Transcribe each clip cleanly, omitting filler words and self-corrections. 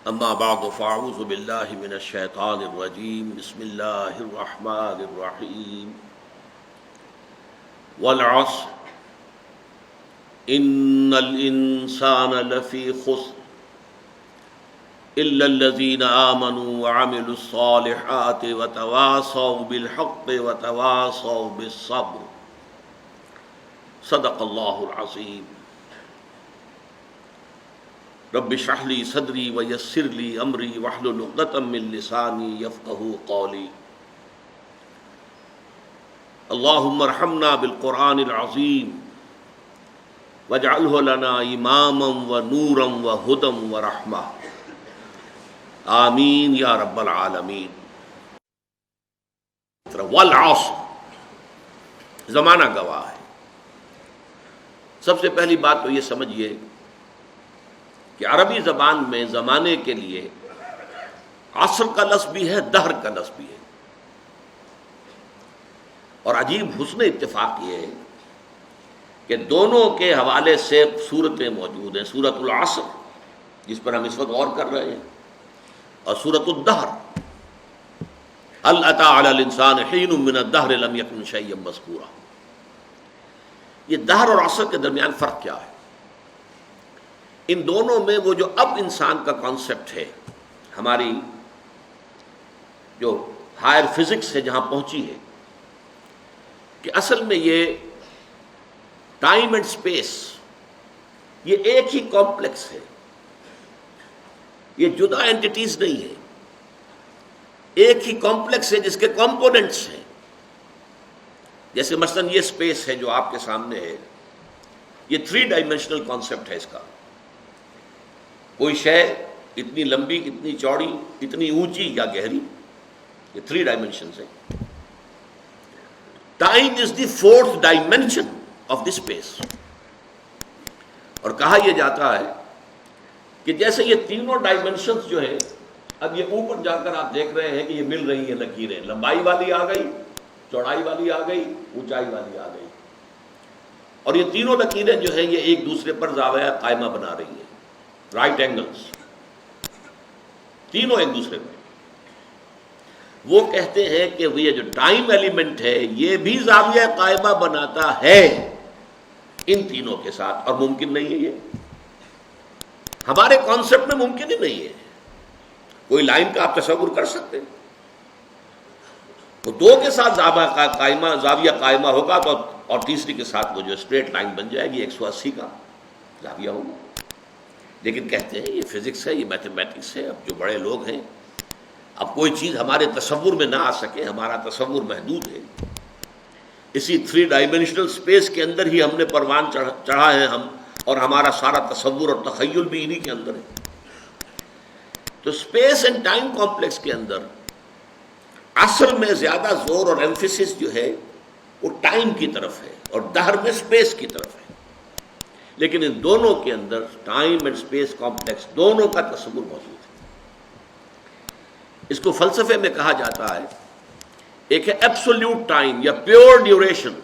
اما بعد فاعوذ باللہ من الشیطان الرجیم بسم اللہ الرحمن الرحیم والعصر ان الانسان لفی خسر الا الذین آمنوا وعملوا الصالحات وتواصوا بالحق وتواصوا بالصبر صدق اللہ العظیم۔ رب اشرح لي صدری ویسر لي امری واحلل عقدۃ من لسانی یفقهوا قولی۔ اللهم ارحمنا بالقرآن العظیم واجعله لنا اماما ونورا وهدى ورحمہ، آمین یا رب العالمین۔ والعصر، زمانہ گواہ ہے۔ سب سے پہلی بات تو یہ سمجھیے کہ عربی زبان میں زمانے کے لیے عصر کا لفظ بھی ہے، دہر کا لفظ بھی ہے، اور عجیب حسن اتفاق یہ ہے کہ دونوں کے حوالے سے صورتیں موجود ہیں، سورۃ العصر جس پر ہم اس وقت غور کر رہے ہیں، اور سورۃ الدہر هل اتى على الانسان حين من الدهر لم يكن شيئا مذكورا۔ یہ دہر اور عصر کے درمیان فرق کیا ہے؟ ان دونوں میں وہ جو اب انسان کا کانسیپٹ ہے، ہماری جو ہائر فزکس ہے جہاں پہنچی ہے، کہ اصل میں یہ ٹائم اینڈ سپیس یہ ایک ہی کمپلیکس ہے، یہ جدا اینٹیٹیز نہیں ہے، ایک ہی کمپلیکس ہے جس کے کمپوننٹس ہیں۔ جیسے مثلا یہ سپیس ہے جو آپ کے سامنے ہے، یہ 3 ڈائمینشنل کانسیپٹ ہے اس کا۔ کوئی شے اتنی لمبی، اتنی چوڑی، اتنی اونچی یا گہری، یہ 3 ڈائمینشنز ہیں۔ Time is the 4th dimension of the space, اور کہا یہ جاتا ہے کہ جیسے یہ تینوں ڈائمینشنز جو ہیں، اب یہ اوپر جا کر آپ دیکھ رہے ہیں کہ یہ مل رہی ہیں لکیریں، لمبائی والی آ گئی، چوڑائی والی آ گئی، اونچائی والی آ گئی، اور یہ تینوں لکیریں جو ہیں یہ ایک دوسرے پر زاویہ قائمہ بنا رہی ہیں، رائٹ اینگلز، تینوں ایک دوسرے میں۔ وہ کہتے ہیں کہ یہ جو ٹائم ایلیمنٹ ہے یہ بھی زاویہ قائمہ بناتا ہے ان تینوں کے ساتھ، اور ممکن نہیں ہے، یہ ہمارے کانسیپٹ میں ممکن ہی نہیں ہے۔ کوئی لائن کا آپ تصور کر سکتے ہیں؟ تو 2 کے ساتھ زاویہ قائمہ ہوگا تو، اور تیسری کے ساتھ وہ جو اسٹریٹ لائن بن جائے گی، 180 کا زاویہ ہوگا۔ لیکن کہتے ہیں یہ فزکس ہے، یہ میتھمیٹکس ہے، اب جو بڑے لوگ ہیں، اب کوئی چیز ہمارے تصور میں نہ آ سکے، ہمارا تصور محدود ہے، اسی 3 ڈائمینشنل سپیس کے اندر ہی ہم نے پروان چڑھا ہے ہم، اور ہمارا سارا تصور اور تخیل بھی انہی کے اندر ہے۔ تو سپیس اینڈ ٹائم کمپلیکس کے اندر عصر میں زیادہ زور اور ایمفیسس جو ہے وہ ٹائم کی طرف ہے، اور دہر میں سپیس کی طرف ہے، لیکن ان دونوں کے اندر ٹائم اینڈ سپیس کمپلیکس دونوں کا تصور موجود ہے۔ اس کو فلسفے میں کہا جاتا ہے، ایک ہے ایبسولوٹ ٹائم یا پیور ڈیوریشن،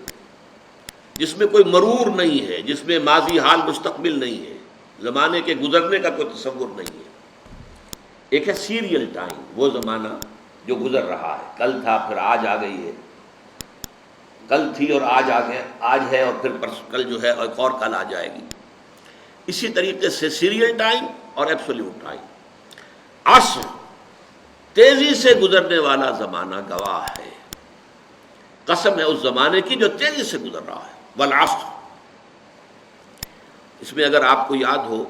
جس میں کوئی مرور نہیں ہے، جس میں ماضی، حال، مستقبل نہیں ہے، زمانے کے گزرنے کا کوئی تصور نہیں ہے۔ ایک ہے سیریل ٹائم، وہ زمانہ جو گزر رہا ہے، کل تھا پھر آج آ گئی ہے، کل تھی اور آج آ گئے، آج ہے اور پھر کل جو ہے ایک اور کل آ جائے گی۔ اسی طریقے سے سیریل ٹائم اور ایبسولوٹ ٹائم۔ عصر تیزی سے گزرنے والا زمانہ گواہ ہے، قسم ہے اس زمانے کی جو تیزی سے گزر رہا ہے۔ والعصر، اس میں اگر آپ کو یاد ہو،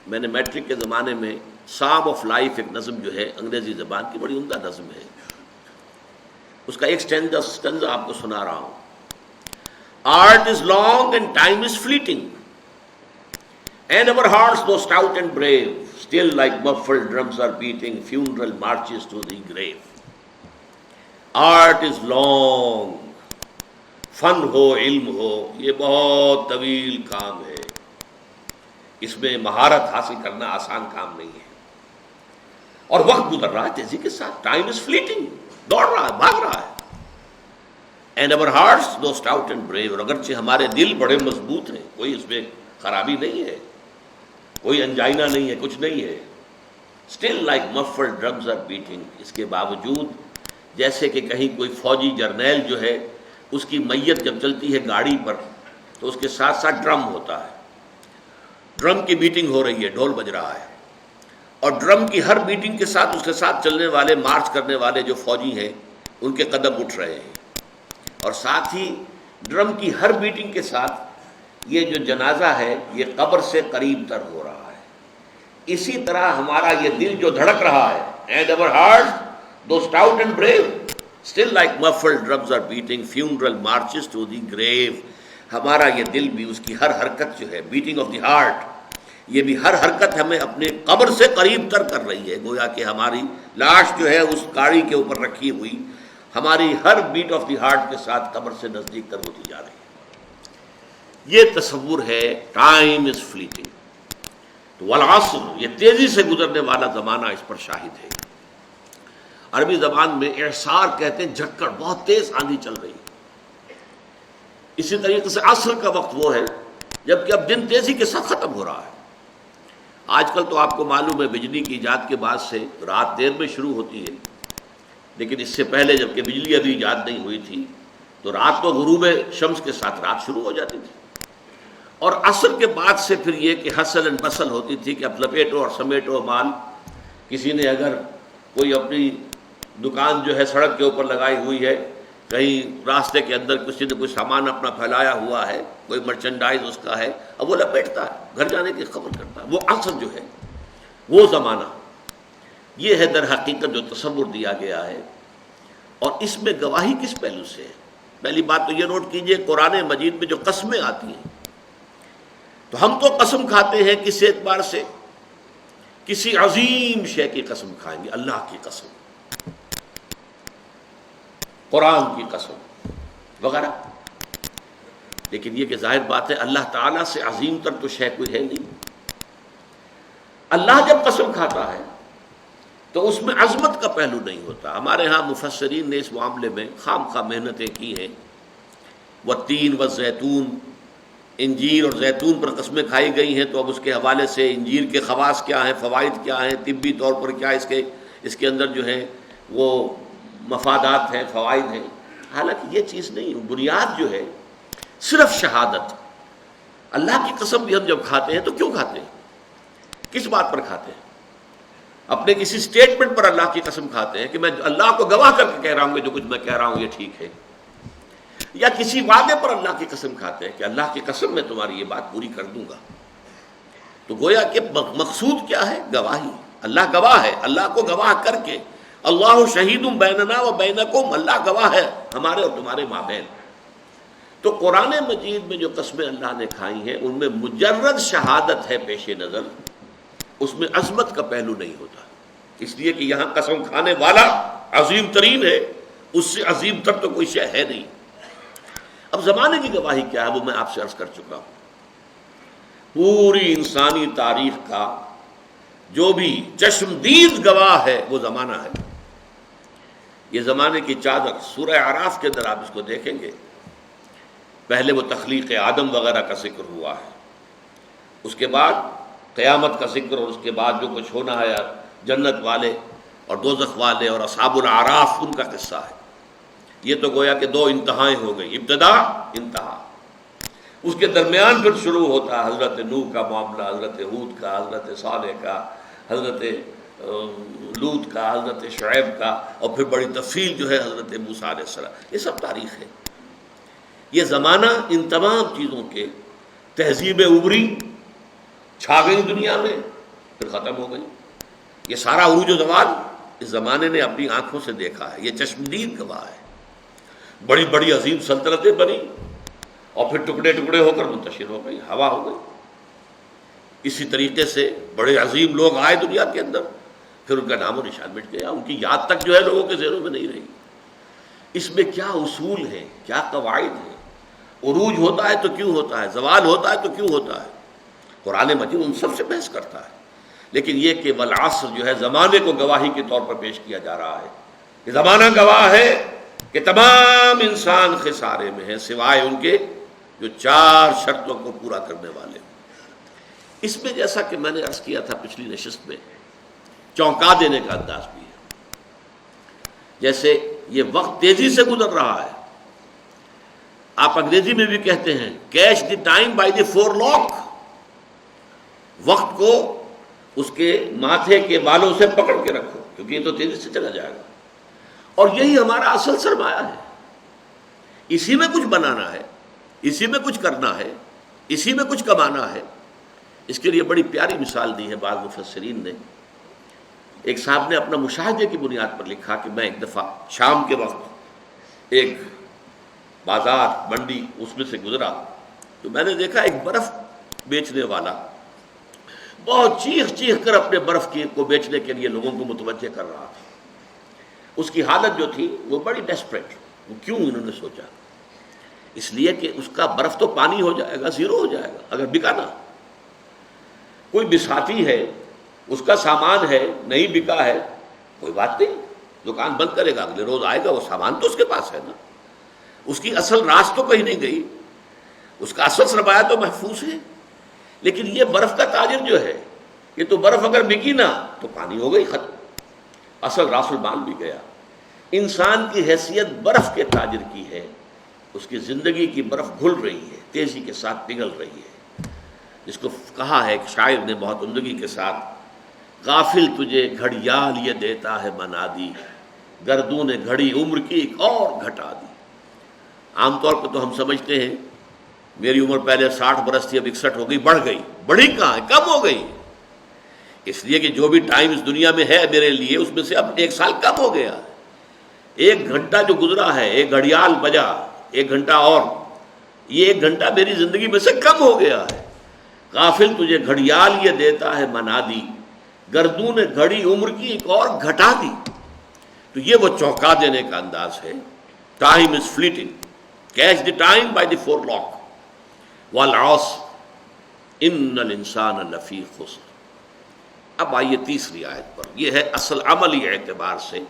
میں نے میٹرک کے زمانے میں سام آف لائف ایک نظم جو ہے انگریزی زبان کی بڑی عمدہ نظم ہے، اس کا ایک سٹینزا آپ کو سنا رہا ہوں۔ Art is long and time is fleeting and our hearts though stout and brave still like muffled drums are beating funeral marches to the grave۔ Art is long, فن ہو، علم ہو، یہ بہت طویل کام ہے، اس میں مہارت حاصل کرنا آسان کام نہیں ہے، اور وقت گزر رہا ہے تیزی کے ساتھ، ٹائم از فلیٹنگ، دوڑ رہا ہے، بھاگ رہا ہے۔ And our hearts though stout and brave، اور اگرچہ ہمارے دل بڑے مضبوط ہیں، کوئی اس میں خرابی نہیں ہے، کوئی انجائنا نہیں ہے، کچھ نہیں ہے، still like muffled drums are beating. اس کے باوجود جیسے کہ کہیں کوئی فوجی جرنیل جو ہے اس کی میت جب چلتی ہے گاڑی پر تو اس کے ساتھ ساتھ ڈرم ہوتا ہے. ڈرم کی بیٹنگ ہو رہی ہے، ڈھول بج رہا ہے، اور ڈرم کی ہر بیٹنگ کے ساتھ اس کے ساتھ چلنے والے، مارچ کرنے والے جو فوجی ہیں ان کے قدم اٹھ رہے ہیں، اور ساتھ ہی ڈرم کی ہر بیٹنگ کے ساتھ یہ جو جنازہ ہے یہ قبر سے قریب تر ہو رہا ہے. اسی طرح ہمارا یہ دل جو دھڑک رہا ہے، and our hearts, though stout and brave, still like muffled drums are beating funeral marches to the grave. ہمارا یہ دل بھی، اس کی ہر حرکت جو ہے، بیٹنگ آف دی ہارٹ، یہ بھی ہر حرکت ہمیں اپنے قبر سے قریب تر کر رہی ہے. گویا کہ ہماری لاش جو ہے اس گاڑی کے اوپر رکھی ہوئی ہماری ہر بیٹ آف دی ہارٹ کے ساتھ قبر سے نزدیک تر ہوتی جا رہی ہے. یہ تصور ہے ٹائم از فلیٹنگ. تو والعصر، یہ تیزی سے گزرنے والا زمانہ اس پر شاہد ہے. عربی زبان میں اعصار کہتے ہیں جھکڑ، بہت تیز آندھی چل رہی ہے. اسی طریقے سے عصر کا وقت وہ ہے جبکہ اب دن تیزی کے ساتھ ختم ہو رہا ہے. آج کل تو آپ کو معلوم ہے بجلی کی ایجاد کے بعد سے رات دیر میں شروع ہوتی ہے، لیکن اس سے پہلے جبکہ بجلی ابھی ایجاد نہیں ہوئی تھی تو رات تو غروب شمس کے ساتھ رات شروع ہو جاتی تھی. اور عصر کے بعد سے پھر یہ کہ حسل اینڈ بسل ہوتی تھی کہ اب لپیٹو اور سمیٹو مال. کسی نے اگر کوئی اپنی دکان جو ہے سڑک کے اوپر لگائی ہوئی ہے، کہیں راستے کے اندر کسی نے کوئی سامان اپنا پھیلایا ہوا ہے، کوئی مرچنڈائز اس کا ہے، اب وہ لپیٹتا ہے، گھر جانے کی خبر کرتا ہے. وہ عصر جو ہے، وہ زمانہ، یہ ہے در حقیقت جو تصور دیا گیا ہے. اور اس میں گواہی کس پہلو سے ہے؟ پہلی بات تو یہ نوٹ کیجئے، قرآن مجید میں جو قسمیں آتی ہیں تو ہم تو قسم کھاتے ہیں کس اعتبار سے؟ کسی عظیم شے کی قسم کھائیں گے، اللہ کی قسم، قرآن کی قسم وغیرہ. لیکن یہ کہ ظاہر بات ہے اللہ تعالیٰ سے عظیم تر تو شے کوئی ہے نہیں. اللہ جب قسم کھاتا ہے تو اس میں عظمت کا پہلو نہیں ہوتا. ہمارے ہاں مفسرین نے اس معاملے میں خام خواہ محنتیں کی ہیں. والتین والزیتون، انجیر اور زیتون پر قسمیں کھائی گئی ہیں، تو اب اس کے حوالے سے انجیر کے خواص کیا ہیں، فوائد کیا ہیں، طبی طور پر کیا اس کے اندر جو ہے وہ مفادات ہیں، فوائد ہیں. حالانکہ یہ چیز نہیں، بنیاد جو ہے صرف شہادت. اللہ کی قسم بھی ہم جب کھاتے ہیں تو کیوں کھاتے ہیں؟ کس بات پر کھاتے ہیں؟ اپنے کسی سٹیٹمنٹ پر اللہ کی قسم کھاتے ہیں کہ میں اللہ کو گواہ کر کے کہہ رہا ہوں کہ جو کچھ میں کہہ رہا ہوں یہ ٹھیک ہے، یا کسی وعدے پر اللہ کی قسم کھاتے ہیں کہ اللہ کی قسم میں تمہاری یہ بات پوری کر دوں گا. تو گویا کہ مقصود کیا ہے؟ گواہی. اللہ گواہ ہے، اللہ کو گواہ کر کے اللہ شہید بیننا و بینکم، اللہ گواہ ہے ہمارے اور تمہارے مابین. تو قرآن مجید میں جو قسمیں اللہ نے کھائی ہیں ان میں مجرد شہادت ہے پیش نظر، اس میں عظمت کا پہلو نہیں ہوتا. اس لیے کہ یہاں قسم کھانے والا عظیم ترین ہے، اس سے عظیم تر تو کوئی شے ہے نہیں. اب زمانے کی گواہی کیا ہے وہ میں آپ سے عرض کر چکا ہوں. پوری انسانی تاریخ کا جو بھی چشمدید گواہ ہے وہ زمانہ ہے. یہ زمانے کی چادر سورہ اعراف کے اندر آپ اس کو دیکھیں گے. پہلے وہ تخلیق آدم وغیرہ کا ذکر ہوا ہے، اس کے بعد قیامت کا ذکر، اور اس کے بعد جو کچھ ہونا ہے جنت والے اور دوزخ والے اور اصحاب الاعراف ان کا قصہ ہے. یہ تو گویا کہ دو انتہائیں ہو گئی، ابتدا انتہا. اس کے درمیان پھر شروع ہوتا ہے حضرت نوح کا معاملہ، حضرت ہود کا، حضرت صالح کا، حضرت لوط کا، حضرت شعیب کا، اور پھر بڑی تفصیل جو ہے حضرت موسیٰ علیہ السلام. یہ سب تاریخ ہے. یہ زمانہ ان تمام چیزوں کے تہذیب ابری چھا گئی دنیا میں، پھر ختم ہو گئی. یہ سارا عروج و زوال اس زمانے نے اپنی آنکھوں سے دیکھا ہے. یہ چشمدید گواہ ہے. بڑی بڑی عظیم سلطنتیں بنی اور پھر ٹکڑے ٹکڑے ہو کر منتشر ہو گئی، ہوا ہو گئی. اسی طریقے سے بڑے عظیم لوگ آئے دنیا کے اندر، پھر ان کا نام و نشان مٹ گیا، ان کی یاد تک جو ہے لوگوں کے ذہنوں میں نہیں رہی. اس میں کیا اصول ہیں، کیا قواعد ہیں؟ عروج ہوتا ہے تو کیوں ہوتا ہے، زوال ہوتا ہے تو کیوں ہوتا ہے؟ قرآن مجید ان سب سے بحث کرتا ہے. لیکن یہ کہ والعصر جو ہے زمانے کو گواہی کے طور پر پیش کیا جا رہا ہے کہ زمانہ گواہ ہے کہ تمام انسان خسارے میں ہیں سوائے ان کے جو چار شرطوں کو پورا کرنے والے ہیں. اس میں جیسا کہ میں نے عرض کیا تھا پچھلی نشست میں، چونکا دینے کا انداز بھی ہے. جیسے یہ وقت تیزی سے گزر رہا ہے، آپ انگریزی میں بھی کہتے ہیں catch the time by the forelock, وقت کو اس کے ماتھے کے بالوں سے پکڑ کے رکھو کیونکہ یہ تو تیزی سے چلا جائے گا. اور یہی ہمارا اصل سرمایہ ہے، اسی میں کچھ بنانا ہے، اسی میں کچھ کرنا ہے، اسی میں کچھ کمانا ہے. اس کے لیے بڑی پیاری مثال دی ہے بعض مفسرین نے. ایک صاحب نے اپنا مشاہدے کی بنیاد پر لکھا کہ میں ایک دفعہ شام کے وقت ایک بازار منڈی اس میں سے گزرا تو میں نے دیکھا ایک برف بیچنے والا بہت چیخ چیخ کر اپنے برف کو بیچنے کے لیے لوگوں کو متوجہ کر رہا تھا. اس کی حالت جو تھی وہ بڑی ڈیسپریٹ. وہ کیوں انہوں نے سوچا؟ اس لیے کہ اس کا برف تو پانی ہو جائے گا، زیرو ہو جائے گا اگر بکا نہ. کوئی بساتی ہے، اس کا سامان ہے، نہیں بکا ہے، کوئی بات نہیں، دکان بند کرے گا، اگلے روز آئے گا، وہ سامان تو اس کے پاس ہے نا. اس کی اصل راس تو کہیں نہیں گئی، اس کا اصل سرمایہ تو محفوظ ہے. لیکن یہ برف کا تاجر جو ہے، یہ تو برف اگر بکی نہ تو پانی ہو گئی، ختم، اصل راس المال بھی گیا. انسان کی حیثیت برف کے تاجر کی ہے، اس کی زندگی کی برف گھل رہی ہے، تیزی کے ساتھ پگھل رہی ہے. جس کو کہا ہے ایک شاعر نے بہت عمدگی کے ساتھ، غافل تجھے گھڑیال یہ دیتا ہے منادی، گردون گھڑی عمر کی ایک اور گھٹا دی. عام طور پہ تو ہم سمجھتے ہیں میری عمر پہلے 60 برس تھی، اب 61 ہو گئی، بڑھ گئی. بڑھی کہاں ہے، کم ہو گئی. اس لیے کہ جو بھی ٹائم اس دنیا میں ہے میرے لیے، اس میں سے اب 1 سال کم ہو گیا. 1 گھنٹہ جو گزرا ہے، ایک گھڑیال بجا، 1 گھنٹہ اور، یہ 1 گھنٹہ میری زندگی میں سے کم ہو گیا ہے. غافل تجھے گھڑیال یہ دیتا ہے منادی، گردون گھڑی عمر کی ایک اور گھٹا دی. تو یہ وہ چونکا دینے کا انداز ہے. Time is fleeting, catch the time by the forelock, والعصر ان الانسان لفی خسر. اب آئیے تیسری آیت پر. یہ ہے اصل عملی اعتبار سے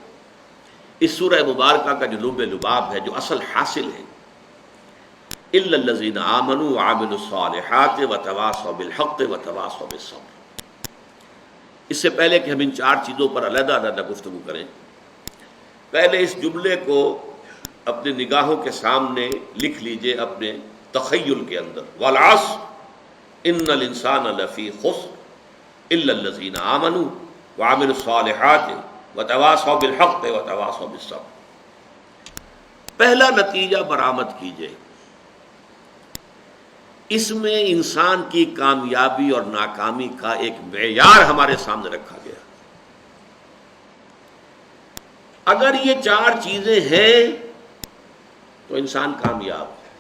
اس سورہ مبارکہ کا جو لب لباب ہے، جو اصل حاصل ہے، الا الذین آمنوا وعملوا الصالحات وتواصوا بالحق وتواصوا بالصبر. اس سے پہلے کہ ہم ان 4 چیزوں پر علیحدہ علیحدہ گفتگو کریں، پہلے اس جملے کو اپنی نگاہوں کے سامنے لکھ لیجئے، اپنے تخیل کے اندر. والعصر ان الانسان لفی خسر الا الذین آمنوا وعملوا الصالحات وتواصوا بالحق وتواصوا بالصبر. پہلا نتیجہ برآمد کیجئے، اس میں انسان کی کامیابی اور ناکامی کا ایک معیار ہمارے سامنے رکھا گیا. اگر یہ 4 چیزیں ہیں تو انسان کامیاب ہے.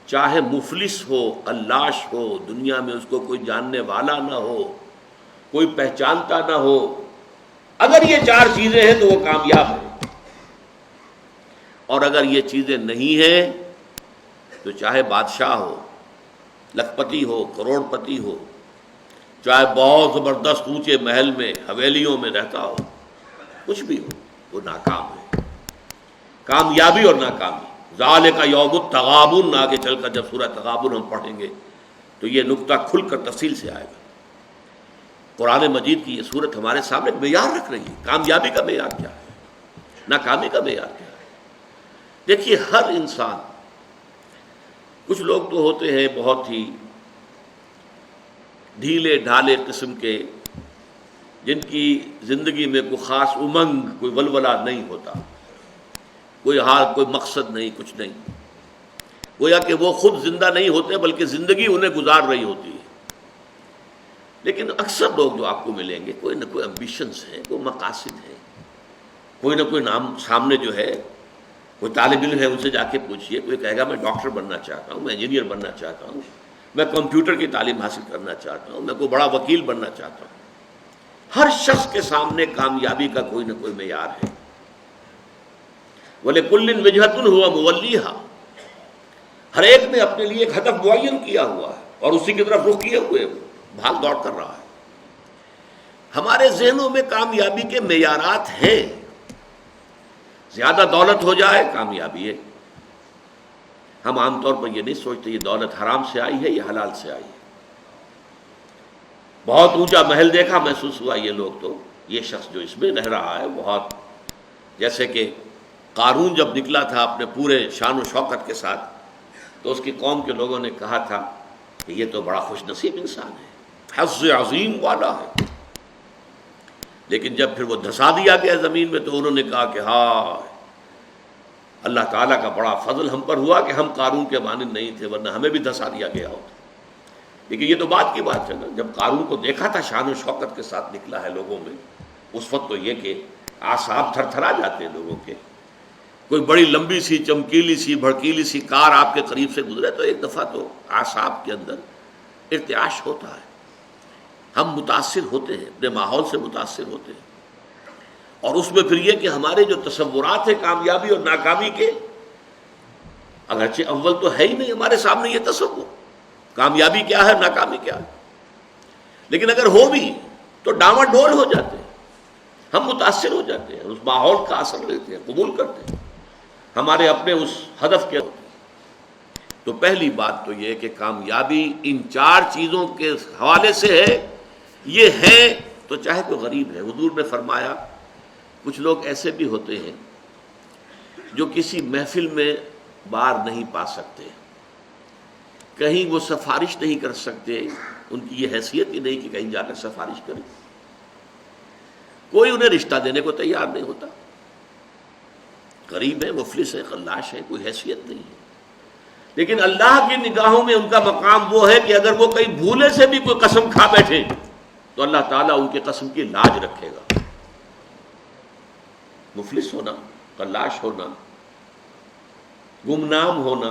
چاہے مفلس ہو، قلاش ہو، دنیا میں اس کو کوئی جاننے والا نہ ہو، کوئی پہچانتا نہ ہو، اگر یہ 4 چیزیں ہیں تو وہ کامیاب ہے. اور اگر یہ چیزیں نہیں ہیں تو چاہے بادشاہ ہو، لکھ پتی ہو، کروڑ پتی ہو، چاہے بہت زبردست اونچے محل میں حویلیوں میں رہتا ہو، کچھ بھی ہو، وہ ناکام ہے. کامیابی اور ناکامی، ذالک یوم التغابن، آگے چل کر جب سورہ تغابن ہم پڑھیں گے تو یہ نقطہ کھل کر تفصیل سے آئے گا. قرآن مجید کی یہ صورت ہمارے سامنے معیار رکھ رہی ہے. کامیابی کا معیار کیا ہے، ناکامی کا معیار کیا ہے. دیکھیے ہر انسان، کچھ لوگ تو ہوتے ہیں بہت ہی ڈھیلے ڈھالے قسم کے، جن کی زندگی میں کوئی خاص امنگ، کوئی ولولہ نہیں ہوتا، کوئی حال، کوئی مقصد نہیں، کچھ نہیں. گویا کہ وہ خود زندہ نہیں ہوتے بلکہ زندگی انہیں گزار رہی ہوتی ہے. لیکن اکثر لوگ جو آپ کو ملیں گے، کوئی نہ کوئی امبیشنز ہیں، کوئی مقاصد ہیں، کوئی نہ کوئی نام سامنے جو ہے. کوئی طالب علم ہے، ان سے جا کے پوچھئے، کوئی کہے گا میں ڈاکٹر بننا چاہتا ہوں، میں انجینئر بننا چاہتا ہوں، میں کمپیوٹر کی تعلیم حاصل کرنا چاہتا ہوں، میں کوئی بڑا وکیل بننا چاہتا ہوں. ہر شخص کے سامنے کامیابی کا کوئی نہ کوئی معیار ہے. وَلِكُلٍّ وِجْهَةٌ هُوَ مُوَلِّيهَا، ہر ایک نے اپنے لیے ایک ہدف معین کیا ہوا ہے اور اسی کی طرف رخ کیے ہوئے بھاگ دوڑ کر رہا ہے. ہمارے ذہنوں میں کامیابی کے معیارات ہیں. زیادہ دولت ہو جائے کامیابی ہے. ہم عام طور پر یہ نہیں سوچتے یہ دولت حرام سے آئی ہے یا حلال سے آئی ہے. بہت اونچا محل دیکھا، محسوس ہوا یہ لوگ تو یہ شخص جو اس میں رہ رہا ہے بہت، جیسے کہ قارون جب نکلا تھا اپنے پورے شان و شوکت کے ساتھ تو اس کی قوم کے لوگوں نے کہا تھا کہ یہ تو بڑا خوش نصیب انسان ہے، حظ عظیم والا ہے، لیکن جب پھر وہ دھسا دیا گیا زمین میں تو انہوں نے کہا کہ ہاں اللہ تعالیٰ کا بڑا فضل ہم پر ہوا کہ ہم قارون کے مانند نہیں تھے، ورنہ ہمیں بھی دھسا دیا گیا ہوتا۔ لیکن یہ تو بات کی بات ہے نا، جب قارون کو دیکھا تھا شان و شوکت کے ساتھ نکلا ہے لوگوں میں، اس وقت تو یہ کہ اعصاب تھر تھرا جاتے ہیں لوگوں کے۔ کوئی بڑی لمبی سی چمکیلی سی بھڑکیلی سی کار آپ کے قریب سے گزرے تو ایک دفعہ تو اعصاب کے اندر ارتعاش ہوتا ہے، ہم متاثر ہوتے ہیں، اپنے ماحول سے متاثر ہوتے ہیں، اور اس میں پھر یہ کہ ہمارے جو تصورات ہیں کامیابی اور ناکامی کے، اگرچہ اول تو ہے ہی نہیں ہمارے سامنے یہ تصور کامیابی کیا ہے ناکامی کیا ہے، لیکن اگر ہو بھی تو ڈاواں ڈول ہو جاتے ہیں، ہم متاثر ہو جاتے ہیں، اس ماحول کا اثر لیتے ہیں، قبول کرتے ہیں، ہمارے اپنے اس ہدف کے ہوتے ہیں۔ تو پہلی بات تو یہ کہ کامیابی ان چار چیزوں کے حوالے سے ہے، یہ ہے تو چاہے کوئی غریب ہے۔ حضور نے فرمایا کچھ لوگ ایسے بھی ہوتے ہیں جو کسی محفل میں بار نہیں پا سکتے، کہیں وہ سفارش نہیں کر سکتے، ان کی یہ حیثیت ہی نہیں کہ کہیں جا کر سفارش کریں، کوئی انہیں رشتہ دینے کو تیار نہیں ہوتا، غریب ہے، مفلس ہے، خلاش ہے، کوئی حیثیت نہیں ہے، لیکن اللہ کی نگاہوں میں ان کا مقام وہ ہے کہ اگر وہ کہیں بھولے سے بھی کوئی قسم کھا بیٹھے تو اللہ تعالیٰ ان کے قسم کی لاج رکھے گا۔ مفلس ہونا، خلاش ہونا، گمنام ہونا،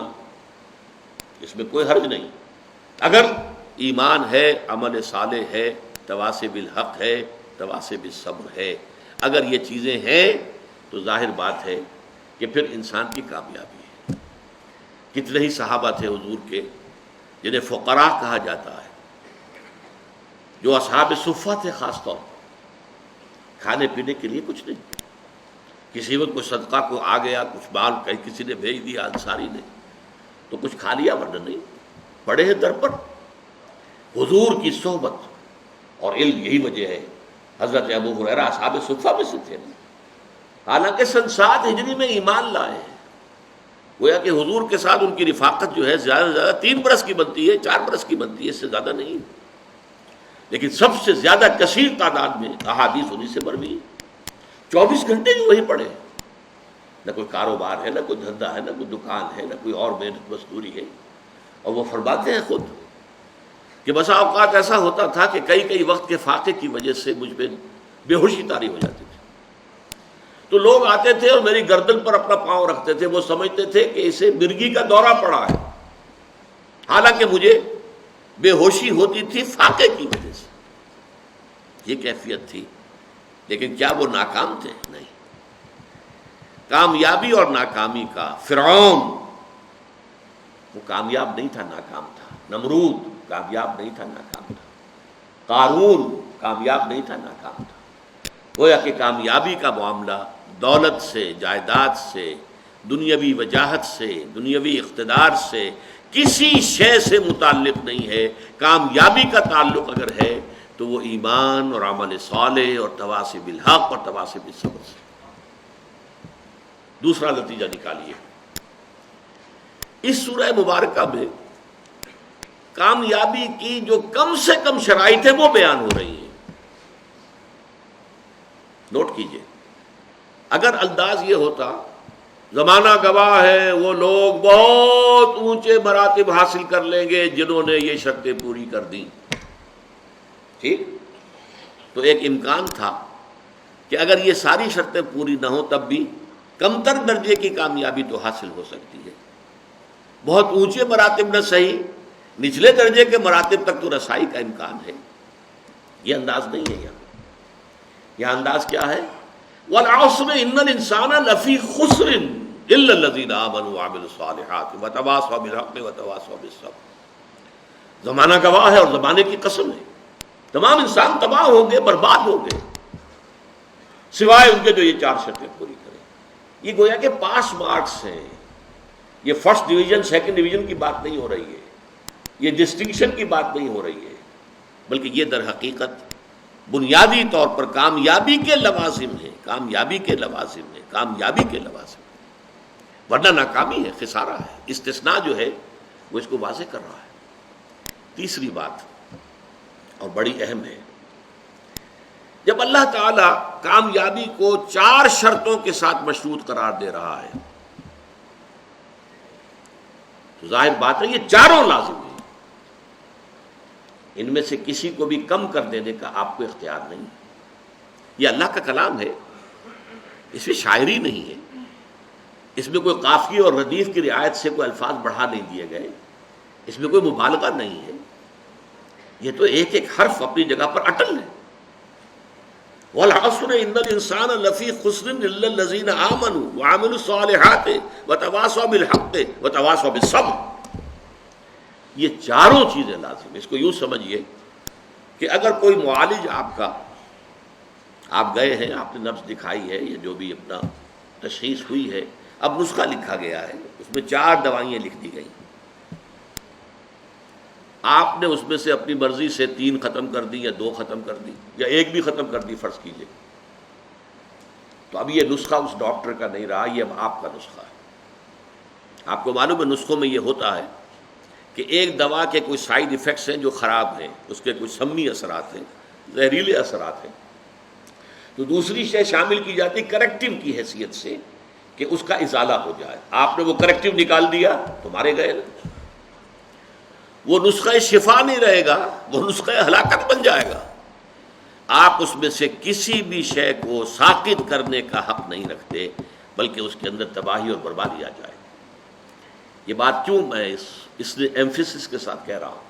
اس میں کوئی حرج نہیں، اگر ایمان ہے، عمل صالح ہے، تواصی بالحق ہے، تواصی بالصبر ہے، اگر یہ چیزیں ہیں تو ظاہر بات ہے کہ پھر انسان کی کامیابی ہے۔ کتنے ہی صحابہ تھے حضور کے جنہیں فقراء کہا جاتا ہے، جو اصحاب صفہ تھے، خاص طور پر کھانے پینے کے لیے کچھ نہیں، کسی وقت کوئی صدقہ کو آ گیا، کچھ مال کہیں کسی نے بھیج دیا انصاری نے تو کچھ کھا لیا، ورنہ نہیں، پڑے ہیں در پر۔ حضور کی صحبت اور علم یہی وجہ ہے، حضرت ابو ہریرہ اصحاب صفہ میں سے تھے، حالانکہ سن 7 ہجری میں ایمان لائے ہیں، گویا کہ حضور کے ساتھ ان کی رفاقت جو ہے زیادہ سے زیادہ 3 برس کی بنتی ہے، 4 برس کی بنتی ہے، اس سے زیادہ نہیں، لیکن سب سے زیادہ کثیر تعداد میں احادیث انہی سے مروی، 24 گھنٹے بھی وہی پڑے، نہ کوئی کاروبار ہے، نہ کوئی دھندا ہے، نہ کوئی دکان ہے، نہ کوئی اور محنت مزدوری ہے، اور وہ فرماتے ہیں خود کہ بسا اوقات ایسا ہوتا تھا کہ کئی وقت کے فاقے کی وجہ سے مجھ پہ بے ہوشی طاری ہو جاتی تھی، تو لوگ آتے تھے اور میری گردن پر اپنا پاؤں رکھتے تھے، وہ سمجھتے تھے کہ اسے مرگی کا دورہ پڑا ہے، حالانکہ مجھے بے ہوشی ہوتی تھی فاقے کی وجہ سے، یہ کیفیت تھی۔ لیکن کیا وہ ناکام تھے؟ نہیں، کامیابی اور ناکامی کا فرعون وہ کامیاب نہیں تھا، ناکام تھا، نمرود کامیاب نہیں تھا، ناکام تھا، قارون کامیاب نہیں تھا، ناکام تھا۔ گویا کہ کامیابی کا معاملہ دولت سے، جائیداد سے، دنیاوی وجاہت سے، دنیاوی اقتدار سے، کسی شے سے متعلق نہیں ہے، کامیابی کا تعلق اگر ہے تو وہ ایمان اور عمل صالح اور تواصی بالحق اور تواصی بالصبر سے۔ دوسرا نتیجہ نکالیے، اس سورہ مبارکہ میں کامیابی کی جو کم سے کم شرائط ہیں وہ بیان ہو رہی ہیں۔ نوٹ کیجئے، اگر انداز یہ ہوتا زمانہ گواہ ہے وہ لوگ بہت اونچے مراتب حاصل کر لیں گے جنہوں نے یہ شرطیں پوری کر دیں، ٹھیک، تو ایک امکان تھا کہ اگر یہ ساری شرطیں پوری نہ ہوں تب بھی کمتر درجے کی کامیابی تو حاصل ہو سکتی ہے، بہت اونچے مراتب نہ صحیح، نچلے درجے کے مراتب تک تو رسائی کا امکان ہے۔ یہ انداز نہیں ہے یہاں انداز کیا ہے؟ وَالْعَصْرِ إِنَّ الْإِنسَانَ لَفِي خُسْرٍ إِلَّا الَّذِينَ آمَنُوا وَعَمِلُوا الصَّالِحَاتِ وَتَوَاصَوْا بِالْحَقِّ وَتَوَاصَوْا بِالصَّبْرِ۔ زمانہ گواہ ہے اور زمانے کی قسم ہے، تمام انسان تباہ ہوں گے، برباد ہوں گے، سوائے ان کے جو یہ 4 شرطیں پوری کریں۔ یہ گویا کہ پاس مارکس ہیں، یہ فرسٹ ڈویژن سیکنڈ ڈویژن کی بات نہیں ہو رہی ہے، یہ ڈسٹنکشن کی بات نہیں ہو رہی ہے، بلکہ یہ در حقیقت بنیادی طور پر کامیابی کے لوازم ہیں، کامیابی کے لوازم ہیں، کامیابی کے لوازم ہیں، ورنہ ناکامی ہے، خسارہ ہے۔ استثناء جو ہے وہ اس کو واضح کر رہا ہے۔ تیسری بات اور بڑی اہم ہے، جب اللہ تعالی کامیابی کو 4 شرطوں کے ساتھ مشروط قرار دے رہا ہے تو ظاہر بات ہے یہ چاروں لازم ہیں، ان میں سے کسی کو بھی کم کر دینے کا آپ کو اختیار نہیں۔ یہ اللہ کا کلام ہے، اس میں شاعری نہیں ہے، اس میں کوئی قافیے اور ردیف کی رعایت سے کوئی الفاظ بڑھا نہیں دیے گئے، اس میں کوئی مبالغہ نہیں ہے، یہ تو ایک ایک حرف اپنی جگہ پر اٹل ہے۔ وَالْعَصْرِ إِنَّ الْإِنسَانَ لَفِي خُسْرٍ إِلَّا الَّذِينَ آمَنُوا وَعَمِلُوا الصَّالِحَاتِ وَتَوَاصَوْا بِالْحَقِّ وَتَوَاصَوْا بِالصَّبْرِ۔ یہ چاروں چیزیں لازم ہیں۔ اس کو یوں سمجھیے کہ اگر کوئی معالج آپ کا، آپ گئے ہیں، آپ نے نبض دکھائی ہے، یہ جو بھی اپنا تشخیص ہوئی ہے، اب نسخہ لکھا گیا ہے، اس میں 4 دوائیں لکھ دی گئی، آپ نے اس میں سے اپنی مرضی سے 3 ختم کر دی یا 2 ختم کر دی یا 1 بھی ختم کر دی فرض کیجئے، تو اب یہ نسخہ اس ڈاکٹر کا نہیں رہا، یہ اب آپ کا نسخہ ہے۔ آپ کو معلوم ہے نسخوں میں یہ ہوتا ہے کہ ایک دوا کے کوئی سائیڈ ایفیکٹس ہیں جو خراب ہیں، اس کے کچھ سمی اثرات ہیں، زہریلے اثرات ہیں، تو دوسری شے شامل کی جاتی کریکٹیو کی حیثیت سے کہ اس کا ازالہ ہو جائے۔ آپ نے وہ کریکٹیو نکال دیا تو مارے گئے نا، وہ نسخہ شفا نہیں رہے گا، وہ نسخہ ہلاکت بن جائے گا۔ آپ اس میں سے کسی بھی شے کو ساقط کرنے کا حق نہیں رکھتے، بلکہ اس کے اندر تباہی اور بربادی آ جائے۔ یہ بات کیوں میں اس ایمفیسس کے ساتھ کہہ رہا ہوں؟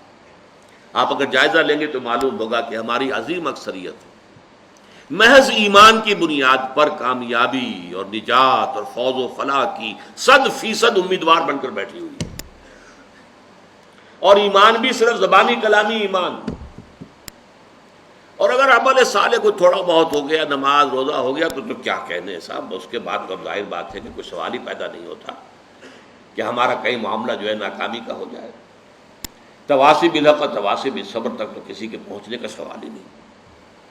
آپ اگر جائزہ لیں گے تو معلوم ہوگا کہ ہماری عظیم اکثریت محض ایمان کی بنیاد پر کامیابی اور نجات اور فوز و فلاح کی 100% امیدوار بن کر بیٹھی ہوئی ہے، اور ایمان بھی صرف زبانی کلامی ایمان، اور اگر عمل صالح کو تھوڑا بہت ہو گیا، نماز روزہ ہو گیا تو کیا کہنے صاحب، اس کے بعد تو ظاہر بات ہے کہ کوئی سوال ہی پیدا نہیں ہوتا کہ ہمارا کئی معاملہ جو ہے ناکامی کا ہو جائے۔ تواصی بالحق اور تواصی بالصبر تک تو کسی کے پہنچنے کا سوال ہی نہیں،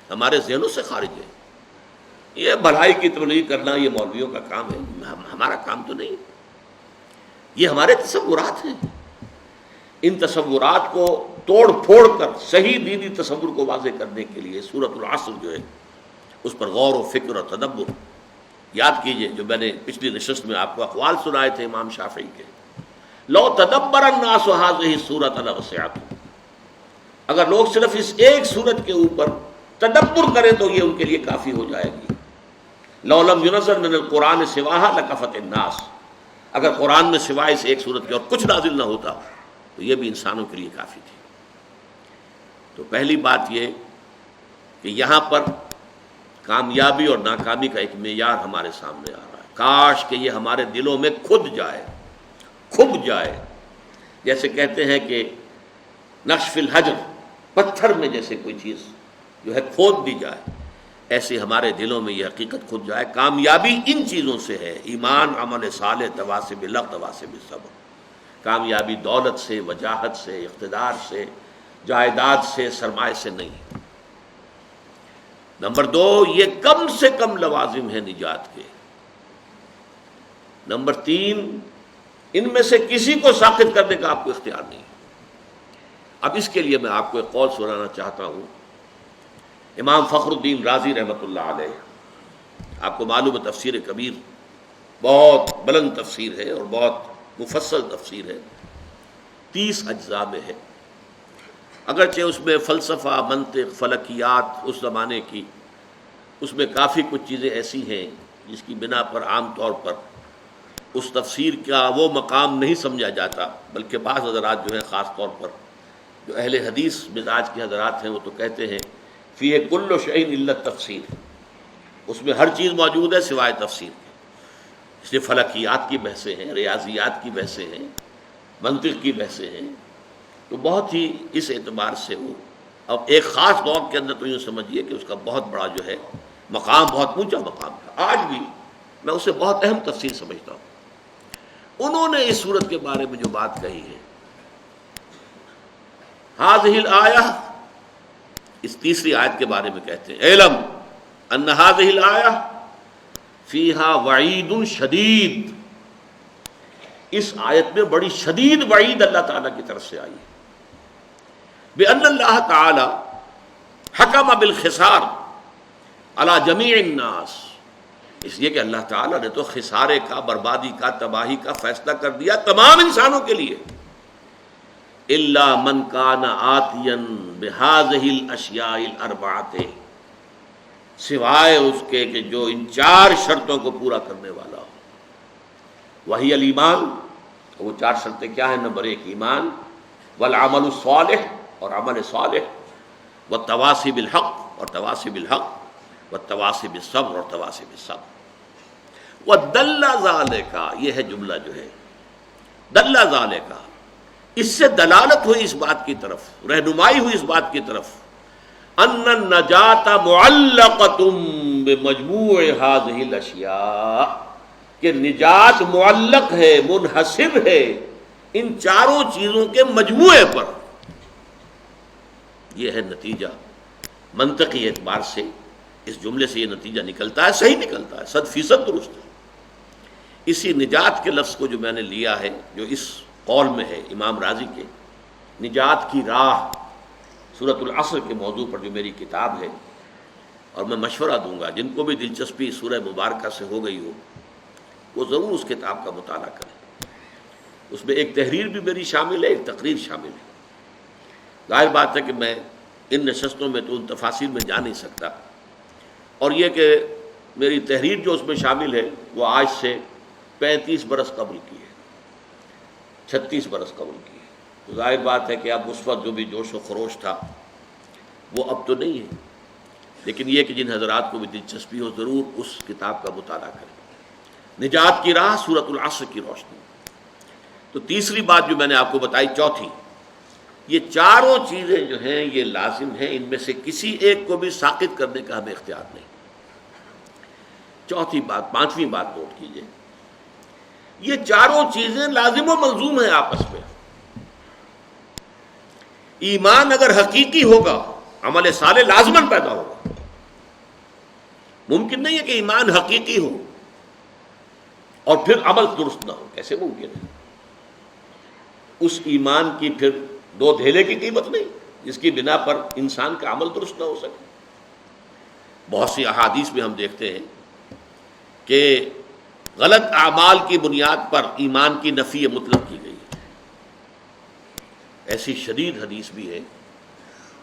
ہمارے ذہنوں سے خارج ہے۔ یہ بھلائی کی تبلیغ کرنا یہ مولویوں کا کام ہے، ہمارا کام تو نہیں، یہ ہمارے تصورات ہیں۔ ان تصورات کو توڑ پھوڑ کر صحیح دینی تصور کو واضح کرنے کے لیے سورۃ العصر جو ہے اس پر غور و فکر اور تدبر۔ یاد کیجئے جو میں نے پچھلی نشست میں آپ کو اقوال سنائے تھے امام شافعی کے، لو تدبر الناس هذه السورۃ لوسعتهم، اگر لوگ صرف اس ایک سورت کے اوپر تدبر کریں تو یہ ان کے لیے کافی ہو جائے گی۔ لو لم ينزل من القرآن سواها لکفت الناس، اگر قرآن میں سوائے اس ایک سورت کے اور کچھ نازل نہ ہوتا تو یہ بھی انسانوں کے لیے کافی تھی۔ تو پہلی بات یہ کہ یہاں پر کامیابی اور ناکامی کا ایک معیار ہمارے سامنے آ رہا ہے، کاش کہ یہ ہمارے دلوں میں کھد جائے، کھب جائے، جیسے کہتے ہیں کہ نقش فی الحجر، پتھر میں جیسے کوئی چیز جو ہے کھود دی جائے، ایسے ہمارے دلوں میں یہ حقیقت کھد جائے۔ کامیابی ان چیزوں سے ہے، ایمان، عمل صالح، تواصی بالحق، تواصی بالصبر۔ کامیابی دولت سے، وجاہت سے، اقتدار سے، جائیداد سے، سرمایہ سے نہیں۔ نمبر 2، یہ کم سے کم لوازم ہیں نجات کے۔ نمبر 3، ان میں سے کسی کو ساقط کرنے کا آپ کو اختیار نہیں۔ اب اس کے لیے میں آپ کو ایک قول سنانا چاہتا ہوں، امام فخر الدین رازی رحمۃ اللہ علیہ، آپ کو معلوم ہے تفسیر کبیر بہت بلند تفسیر ہے اور بہت مفصل تفسیر ہے، 30 اجزاء میں ہے، اگرچہ اس میں فلسفہ، منطق، فلکیات اس زمانے کی، اس میں کافی کچھ چیزیں ایسی ہیں جس کی بنا پر عام طور پر اس تفسیر کا وہ مقام نہیں سمجھا جاتا، بلکہ بعض حضرات جو ہیں خاص طور پر جو اہل حدیث مزاج کے حضرات ہیں وہ تو کہتے ہیں فیہ کل شیء الا التفسیر، اس میں ہر چیز موجود ہے سوائے تفسیر کے۔ اس لیے فلکیات کی بحثیں ہیں، ریاضیات کی بحثیں ہیں، منطق کی بحثیں ہیں، تو بہت ہی اس اعتبار سے وہ اب ایک خاص دور کے اندر تو یوں سمجھیے کہ اس کا بہت بڑا جو ہے مقام، بہت اونچا مقام تھا۔ آج بھی میں اسے بہت اہم تفسیر سمجھتا ہوں۔ انہوں نے اس صورت کے بارے میں جو بات کہی ہے، هذه الآیہ اس تیسری آیت کے بارے میں کہتے ہیں علم ان هذه الآیہ فیہا وعید شدید، اس آیت میں بڑی شدید وعید اللہ تعالیٰ کی طرف سے آئی ہے، بأن اللہ تعالی حکم بالخسار علی جمیع الناس، اس لیے کہ اللہ تعالیٰ نے تو خسارے کا، بربادی کا، تباہی کا فیصلہ کر دیا تمام انسانوں کے لیے، الا من کان آتیا بہذہ الاشیاء الاربعۃ، سوائے اس کے کہ جو ان چار شرطوں کو پورا کرنے والا ہو، وہی الایمان، وہ چار شرطیں کیا ہیں؟ نمبر 1 ایمان، والعمل الصالح، اور عمل صالح، والتواصی بالحق، اور تواصی بالحق، والتواصی بالصبر، اور تواصی بالصبر، ودل ذالک، یہ ہے جملہ جو ہے دل ذالک، اس سے دلالت ہوئی اس بات کی طرف، رہنمائی ہوئی اس بات کی طرف، ان النجات معلقۃ بمجموع هذه الاشیاء، کہ نجات معلق ہے، منحصر ہے ان چاروں چیزوں کے مجموعے پر۔ یہ ہے نتیجہ، منطقی اعتبار سے اس جملے سے یہ نتیجہ نکلتا ہے، صحیح نکلتا ہے، 100% درست ہے۔ اسی نجات کے لفظ کو جو میں نے لیا ہے، جو اس قول میں ہے امام راضی کے، نجات کی راہ، سورۃ العصر کے موضوع پر جو میری کتاب ہے، اور میں مشورہ دوں گا جن کو بھی دلچسپی سورہ مبارکہ سے ہو گئی ہو وہ ضرور اس کتاب کا مطالعہ کریں۔ اس میں ایک تحریر بھی میری شامل ہے، ایک تقریر شامل ہے۔ ظاہر بات ہے کہ میں ان نشستوں میں تو ان تفاصیل میں جا نہیں سکتا، اور یہ کہ میری تحریر جو اس میں شامل ہے وہ آج سے 35 برس قبل کی ہے، 36 برس قبل کی ہے، تو ظاہر بات ہے کہ اب اس وقت جو بھی جوش و خروش تھا وہ اب تو نہیں ہے، لیکن یہ کہ جن حضرات کو بھی دلچسپی ہو ضرور اس کتاب کا مطالعہ کریں۔ نجات کی راہ، سورۃ العصر کی روشنی۔ تو تیسری بات جو میں نے آپ کو بتائی، چوتھی، یہ چاروں چیزیں جو ہیں یہ لازم ہیں، ان میں سے کسی ایک کو بھی ساقط کرنے کا ہمیں اختیار نہیں۔ چوتھی بات، پانچویں بات نوٹ کیجئے، یہ چاروں چیزیں لازم و ملزوم ہیں آپس میں۔ ایمان اگر حقیقی ہوگا عمل صالح لازماً پیدا ہوگا۔ ممکن نہیں ہے کہ ایمان حقیقی ہو اور پھر عمل درست نہ ہو، کیسے ممکن ہے؟ اس ایمان کی پھر 2 دھیلے کی قیمت نہیں جس کی بنا پر انسان کا عمل درست نہ ہو سکے۔ بہت سی احادیث میں ہم دیکھتے ہیں کہ غلط اعمال کی بنیاد پر ایمان کی نفی مطلق کی گئی ہے۔ ایسی شدید حدیث بھی ہے،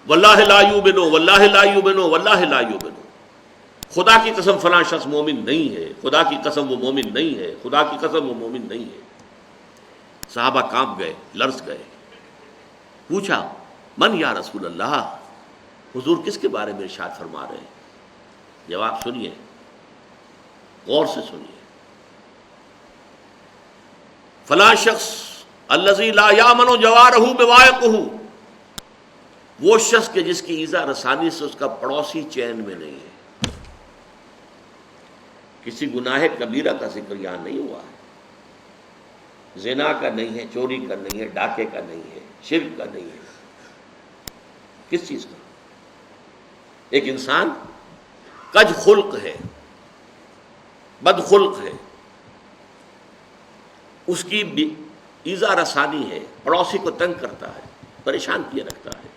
واللہ لا یؤمن، واللہ لا یؤمن، واللہ لا یؤمن، خدا کی قسم فلاں شخص مومن نہیں ہے، خدا کی قسم وہ مومن نہیں ہے، خدا کی قسم وہ مومن نہیں ہے۔ صحابہ کانپ گئے، لرز گئے، پوچھا من یا رسول اللہ، حضور کس کے بارے میں ارشاد فرما رہے ہیں؟ جواب سنیے، غور سے سنیے، فلاں شخص الذی لا یامن جوارہ بوائقہ، وہ شخص کہ جس کی ایذا رسانی سے اس کا پڑوسی چین میں نہیں ہے۔ کسی گناہ کبیرہ کا ذکر یہاں نہیں ہوا ہے، زنا کا نہیں ہے، چوری کا نہیں ہے، ڈاکے کا نہیں ہے، شرک کا نہیں ہے، کس چیز کا؟ ایک انسان کج خلق ہے، بد خلق ہے، اس کی ایذا رسانی ہے، پڑوسی کو تنگ کرتا ہے، پریشان کیے رکھتا ہے،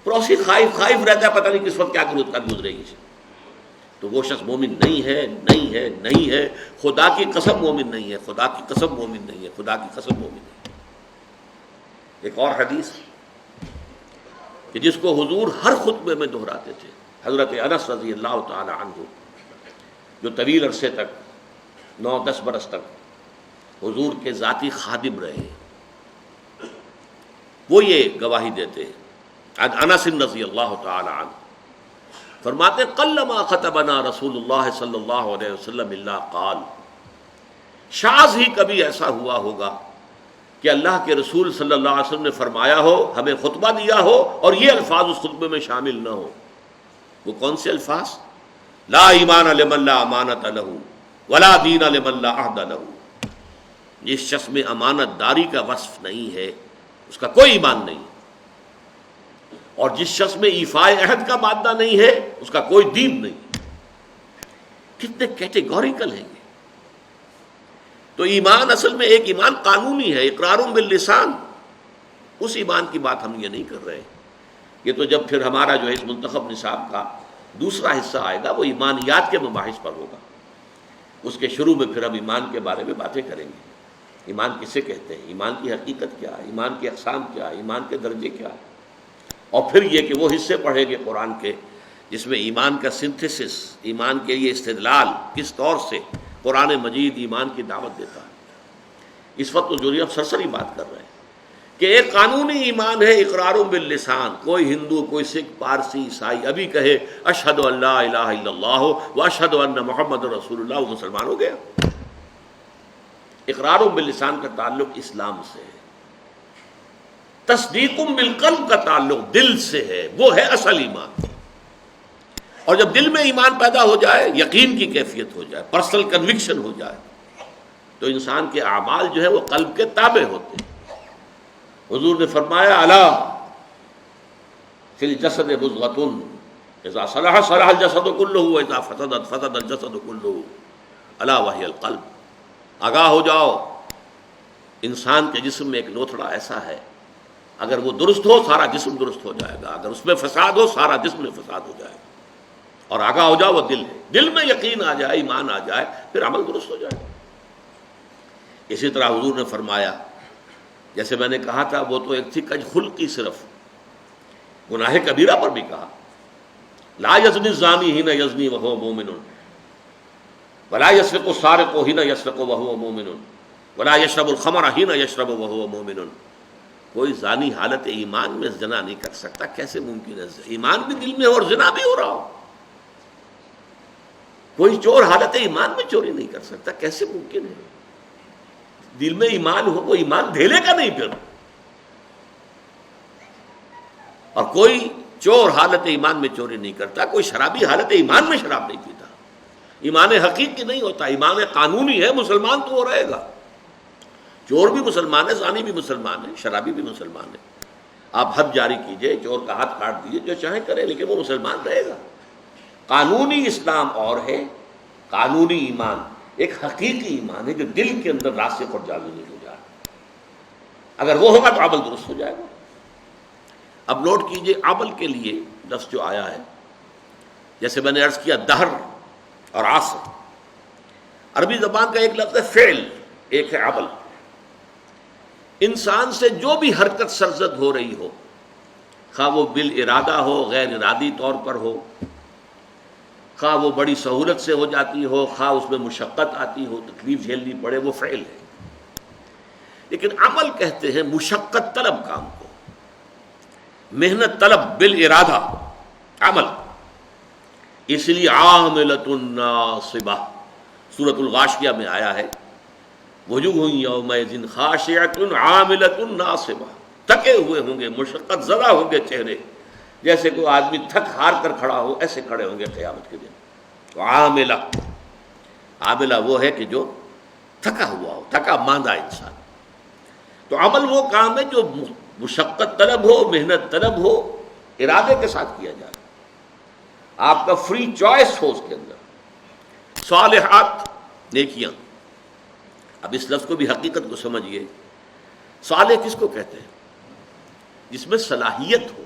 پڑوسی خائف رہتا ہے، پتہ نہیں کس وقت کیا گزرے گی، تو وہ شخص مومن نہیں ہے، نہیں ہے، نہیں ہے، خدا کی قسم مومن نہیں ہے، خدا کی قسم مومن نہیں ہے، خدا کی قسم مومن نہیں ہے۔ ایک اور حدیث کہ جس کو حضور ہر خطبے میں دہراتے تھے، حضرت انس رضی اللہ تعالی عنہ، جو طویل عرصے تک 9-10 برس تک حضور کے ذاتی خادم رہے، وہ یہ گواہی دیتے ہیں، انس رضی اللہ تعالی عنہ فرماتے قلما خطبنا رسول اللہ صلی اللہ علیہ وسلم الا قال، شاذ ہی کبھی ایسا ہوا ہوگا کہ اللہ کے رسول صلی اللہ علیہ وسلم نے فرمایا ہو، ہمیں خطبہ دیا ہو اور یہ الفاظ اس خطبے میں شامل نہ ہو۔ وہ کون سے الفاظ؟ لا ایمان لمن لا امانت لہ ولا دین لمن لا عہد لہ، جس شخص میں امانت داری کا وصف نہیں ہے اس کا کوئی ایمان نہیں، اور جس شخص میں ایفائے عہد کا مادہ نہیں ہے اس کا کوئی دین نہیں. کتنے کیٹیگوریکل ہیں یہ. تو ایمان اصل میں ایک ایمان قانونی ہے، اقرار باللسان. اس ایمان کی بات ہم یہ نہیں کر رہے. یہ تو جب پھر ہمارا جو ہے اس منتخب نصاب کا دوسرا حصہ آئے گا وہ ایمانیات کے مباحث پر ہوگا. اس کے شروع میں پھر ہم ایمان کے بارے میں باتیں کریں گے. ایمان کسے کہتے ہیں، ایمان کی حقیقت کیا ہے، ایمان کی اقسام کیا ہے، ایمان کے درجے کیا ہے. اور پھر یہ کہ وہ حصے پڑھیں گے قرآن کے جس میں ایمان کا سنتھسس، ایمان کے لیے استدلال کس طور سے قرآن مجید ایمان کی دعوت دیتا ہے. اس وقت تو جو ہم سرسری بات کر رہے ہیں کہ ایک قانونی ایمان ہے اقرار باللسان. کوئی ہندو، کوئی سکھ، پارسی، عیسائی ابھی کہے اشہد ان لا الہ الا اللہ و اشہد ان محمد رسول اللہ، وہ مسلمان ہو گیا. اقرار باللسان کا تعلق اسلام سے ہے. تصدیق بالقلب کا تعلق دل سے ہے، وہ ہے اصل ایمان. اور جب دل میں ایمان پیدا ہو جائے، یقین کی کیفیت ہو جائے، پرسنل کنوکشن ہو جائے، تو انسان کے اعمال جو ہے وہ قلب کے تابع ہوتے ہیں. حضور نے فرمایا الا فی الجسد مضغۃ اذا صلح صلح الجسد كله واذا فسدت فسد الجسد كله الا وهي القلب. آگاہ ہو جاؤ، انسان کے جسم میں ایک لوتھڑا ایسا ہے، اگر وہ درست ہو سارا جسم درست ہو جائے گا، اگر اس میں فساد ہو سارا جسم میں فساد ہو جائے گا. اور آگاہ ہو جاؤ وہ دل ہے. دل میں یقین آ جائے، ایمان آ جائے، پھر عمل درست ہو جائے گا. اسی طرح حضور نے فرمایا، جیسے میں نے کہا تھا وہ تو ایک تھی کج خلقی، صرف گناہ کبیرہ پر بھی کہا لا یزنی الزانی حین یزنی وہو مومن ولا یسرق السارق حین یسرق وہو مومن ولا یشرب الخمر حین یشرب وہو مومن. کوئی زانی حالت ایمان میں زنا نہیں کر سکتا. کیسے ممکن ہے؟ ایمان بھی دل میں ہو اور زنا بھی ہو رہا ہو. کوئی چور حالت ایمان میں چوری نہیں کر سکتا. کیسے ممکن ہے؟ دل میں ایمان ہو، وہ ایمان دھیلے کا نہیں پھر. اور کوئی چور حالت ایمان میں چوری نہیں کرتا، کوئی شرابی حالت ایمان میں شراب نہیں پیتا. ایمان حقیقی نہیں ہوتا، ایمان قانونی ہے. مسلمان تو وہ رہے گا. چور بھی مسلمان ہے، زانی بھی مسلمان ہے، شرابی بھی مسلمان ہے. آپ حد جاری کیجئے، چور کا ہاتھ کاٹ دیجئے، جو چاہیں کریں، لیکن وہ مسلمان رہے گا. قانونی اسلام اور ہے، قانونی ایمان ایک حقیقی ایمان ہے جو دل کے اندر راسخ اور جاذب ہو جائے. اگر وہ ہوگا تو عمل درست ہو جائے گا. اب نوٹ کیجئے عمل کے لیے لفظ جو آیا ہے، جیسے میں نے عرض کیا دہر اور عصر، عربی زبان کا ایک لفظ ہے فعل، ایک ہے عمل. انسان سے جو بھی حرکت سرزد ہو رہی ہو، خواہ وہ بالارادہ ہو، غیر ارادی طور پر ہو، خواہ وہ بڑی سہولت سے ہو جاتی ہو، خواہ اس میں مشقت آتی ہو، تکلیف جھیلنی پڑے، وہ فعل ہے. لیکن عمل کہتے ہیں مشقت طلب کام کو، محنت طلب بالارادہ عمل. اس لیے عاملۃ ناصبہ سورۃ الغاشیہ میں آیا ہے وجوہ یومئذ خاشعۃ عاملۃ ناصبہ. تھکے ہوئے ہوں گے، مشقت زدہ ہوں گے چہرے، جیسے کوئی آدمی تھک ہار کر کھڑا ہو، ایسے کھڑے ہوں گے قیامت کے دن. تو عاملہ، عاملہ وہ ہے کہ جو تھکا ہوا ہو، تھکا ماندہ انسان. تو عمل وہ کام ہے جو مشقت طلب ہو، محنت طلب ہو، ارادے کے ساتھ کیا جائے، آپ کا فری چوائس ہو اس کے اندر. صالحات نیکیاں. اب اس لفظ کو بھی حقیقت کو سمجھیے. صالح کس کو کہتے ہیں؟ جس میں صلاحیت ہو.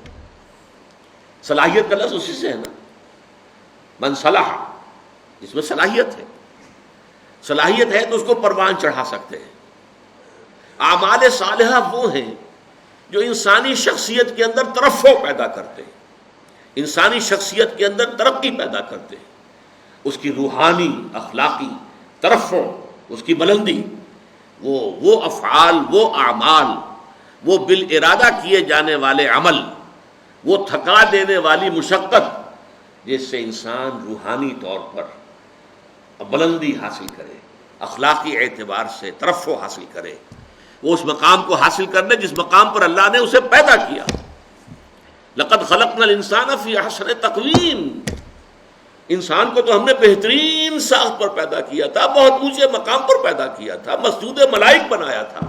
صلاحیت کا لفظ اسی سے ہے نا، من صلح، جس میں صلاحیت ہے. صلاحیت ہے تو اس کو پروان چڑھا سکتے ہیں. اعمال صالحہ وہ ہیں جو انسانی شخصیت کے اندر ترفع پیدا کرتے ہیں، انسانی شخصیت کے اندر ترقی پیدا کرتے ہیں، اس کی روحانی اخلاقی ترفع، اس کی بلندی. وہ افعال، وہ اعمال، وہ بالارادہ کیے جانے والے عمل، وہ تھکا دینے والی مشقت جس سے انسان روحانی طور پر بلندی حاصل کرے، اخلاقی اعتبار سے ترفع حاصل کرے، وہ اس مقام کو حاصل کرنے جس مقام پر اللہ نے اسے پیدا کیا. لقد خلقنا الانسان فی احسن تقویم. انسان کو تو ہم نے بہترین ساخت پر پیدا کیا تھا، بہت اونچے مقام پر پیدا کیا تھا، مسجود ملائک بنایا تھا،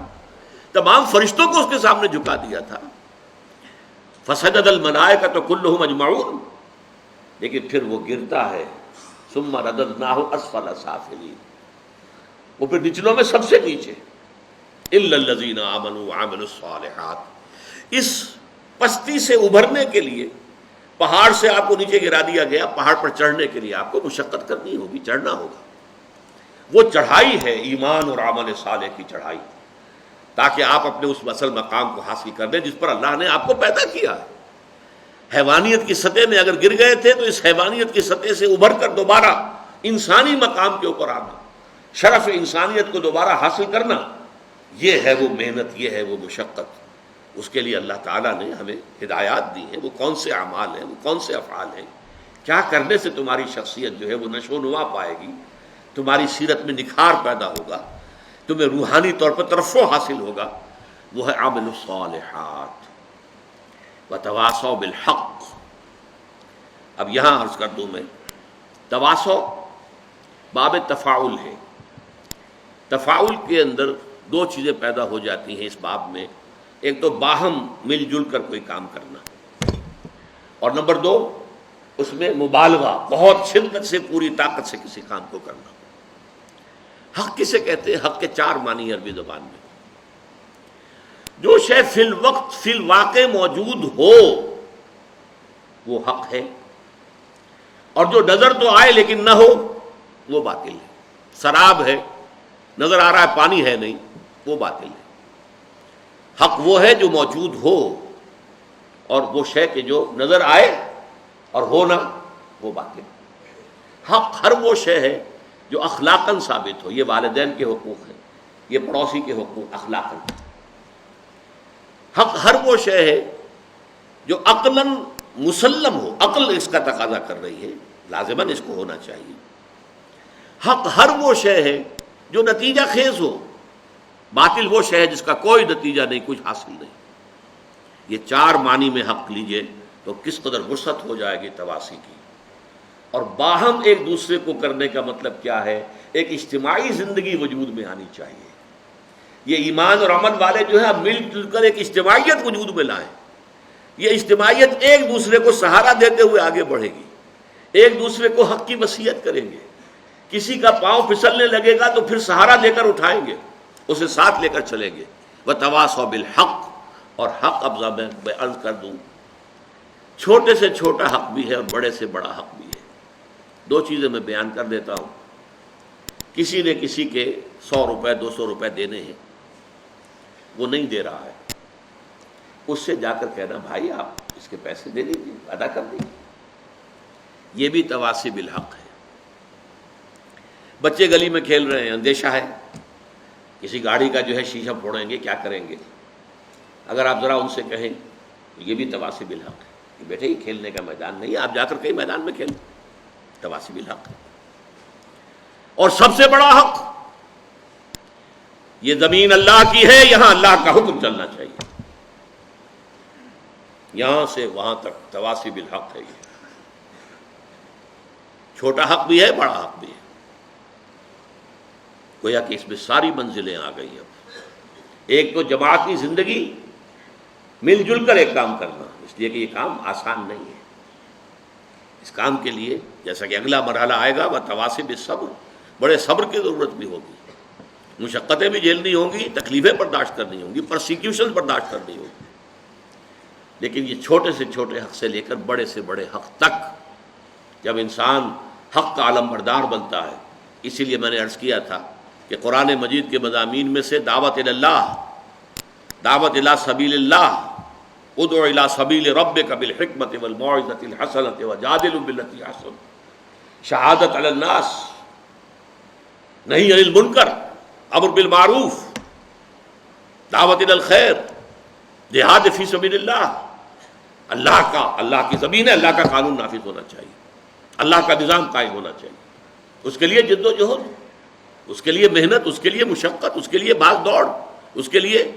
تمام فرشتوں کو اس کے سامنے جھکا دیا تھا. فسجد الملائکۃ کلہم اجمعون، لیکن پھر وہ گرتا ہے، ثم رددناہ اسفل سافلین، وہ پھر نچلوں میں سب سے نیچے، الا الذین آمنوا وعملوا الصالحات۔ اس پستی سے ابھرنے کے لیے پہاڑ سے آپ کو نیچے گرا دیا گیا، پہاڑ پر چڑھنے کے لیے آپ کو مشقت کرنی ہوگی، چڑھنا ہوگا۔ وہ چڑھائی ہے ایمان اور عمل صالح کی چڑھائی، تاکہ آپ اپنے اس اصل مقام کو حاصل کر لیں جس پر اللہ نے آپ کو پیدا کیا ہے۔ حیوانیت کی سطح میں اگر گر گئے تھے تو اس حیوانیت کی سطح سے ابھر کر دوبارہ انسانی مقام کے اوپر آنا، شرف انسانیت کو دوبارہ حاصل کرنا، یہ ہے وہ محنت، یہ ہے وہ مشقت۔ اس کے لیے اللہ تعالیٰ نے ہمیں ہدایات دی ہیں، وہ کون سے اعمال ہیں، وہ کون سے افعال ہیں، کیا کرنے سے تمہاری شخصیت جو ہے وہ نشو و نما پائے گی، تمہاری سیرت میں نکھار پیدا ہوگا، تمہیں روحانی طور پر ترفع حاصل ہوگا، وہ ہے عامل الصالحات وتواصوا بالحق۔ اب یہاں عرض کر دوں میں، تواصو باب تفاعل ہے، تفاعل کے اندر دو چیزیں پیدا ہو جاتی ہیں اس باب میں، ایک تو باہم مل جل کر کوئی کام کرنا، اور نمبر دو اس میں مبالغہ، بہت شدت سے پوری طاقت سے کسی کام کو کرنا۔ حق کسے کہتے ہیں؟ حق کے چار معنی عربی زبان میں، جو شے فی الوقت فی الواقع موجود ہو وہ حق ہے، اور جو نظر تو آئے لیکن نہ ہو وہ باطل ہے۔ سراب ہے، نظر آ رہا ہے پانی ہے نہیں، وہ باطل ہے۔ حق وہ ہے جو موجود ہو، اور وہ شے کہ جو نظر آئے اور ہو نہ، وہ باطل ہے۔ حق ہر وہ شے ہے جو اخلاقاً ثابت ہو، یہ والدین کے حقوق ہیں، یہ پڑوسی کے حقوق اخلاقاً۔ حق ہر وہ شے ہے جو عقلاً مسلم ہو، عقل اس کا تقاضا کر رہی ہے، لازماً اس کو ہونا چاہیے۔ حق ہر وہ شے ہے جو نتیجہ خیز ہو، باطل وہ شے ہے جس کا کوئی نتیجہ نہیں، کچھ حاصل نہیں۔ یہ چار معنی میں حق لیجئے تو کس قدر وسعت ہو جائے گی تواصی کی۔ اور باہم ایک دوسرے کو کرنے کا مطلب کیا ہے؟ ایک اجتماعی زندگی وجود میں آنی چاہیے۔ یہ ایمان اور عمل والے جو ہے اب مل جل کر ایک اجتماعیت وجود میں لائیں۔ یہ اجتماعیت ایک دوسرے کو سہارا دیتے ہوئے آگے بڑھے گی، ایک دوسرے کو حق کی وصیت کریں گے، کسی کا پاؤں پھسلنے لگے گا تو پھر سہارا دے کر اٹھائیں گے، اسے ساتھ لے کر چلیں گے۔ وتواصوا بالحق، اور حق اب میں عرض کر دوں، چھوٹے سے چھوٹا حق بھی ہے اور بڑے سے بڑا حق بھی ہے۔ دو چیزیں میں بیان کر دیتا ہوں۔ کسی نے کسی کے 100 روپے 200 روپے دینے ہیں، وہ نہیں دے رہا ہے، اس سے جا کر کہنا بھائی آپ اس کے پیسے دے دیجیے، ادا کر دیجیے، یہ بھی تواصی بالحق ہے۔ بچے گلی میں کھیل رہے ہیں، اندیشہ ہے کسی گاڑی کا جو ہے شیشہ پھوڑیں گے، کیا کریں گے، اگر آپ ذرا ان سے کہیں یہ بھی تواصی بالحق ہے کہ بیٹے یہ کھیلنے کا میدان نہیں ہے، آپ جا کر کہیں میدان میں کھیلیں، تواصی بالحق ہے۔ اور سب سے بڑا حق، یہ زمین اللہ کی ہے، یہاں اللہ کا حکم چلنا چاہیے، یہاں سے وہاں تک تواصی بالحق ہے۔ یہ چھوٹا حق بھی ہے، بڑا حق بھی ہے، گویا کہ اس میں ساری منزلیں آ گئی۔ اب ایک تو جماعتی زندگی، مل جل کر ایک کام کرنا، اس لیے کہ یہ کام آسان نہیں ہے۔ اس کام کے لیے جیسا کہ اگلا مرحلہ آئے گا، وہ تواصی بالصبر، بڑے صبر کی ضرورت بھی ہوگی، مشقتیں بھی جھیلنی ہوں گی، تکلیفیں برداشت کرنی ہوں گی، پرسیکیوشن برداشت کرنی ہوگی۔ لیکن یہ چھوٹے سے چھوٹے حق سے لے کر بڑے سے بڑے حق تک، جب انسان حق کا علم بردار بنتا ہے، اسی لیے میں نے عرض کیا تھا کہ قرآن مجید کے مضامین میں سے دعوت اللہ، دعوت الی سبیل اللہ، ادع الی سبیل ربک بالحکمۃ والموعظۃ الحسنۃ وجادلهم بالتي احسن، شہادت علی الناس، نہی عن المنکر، امر بالمعروف، دعوت الی الخیر، جہاد فی سبیل اللہ۔ اللہ کی زمین ہے، اللہ کا قانون نافذ ہونا چاہیے، اللہ کا نظام قائم ہونا چاہیے، اس کے لیے جد و جہد، اس کے لیے محنت، اس کے لیے مشقت، اس کے لیے بھاگ دوڑ، اس کے لیے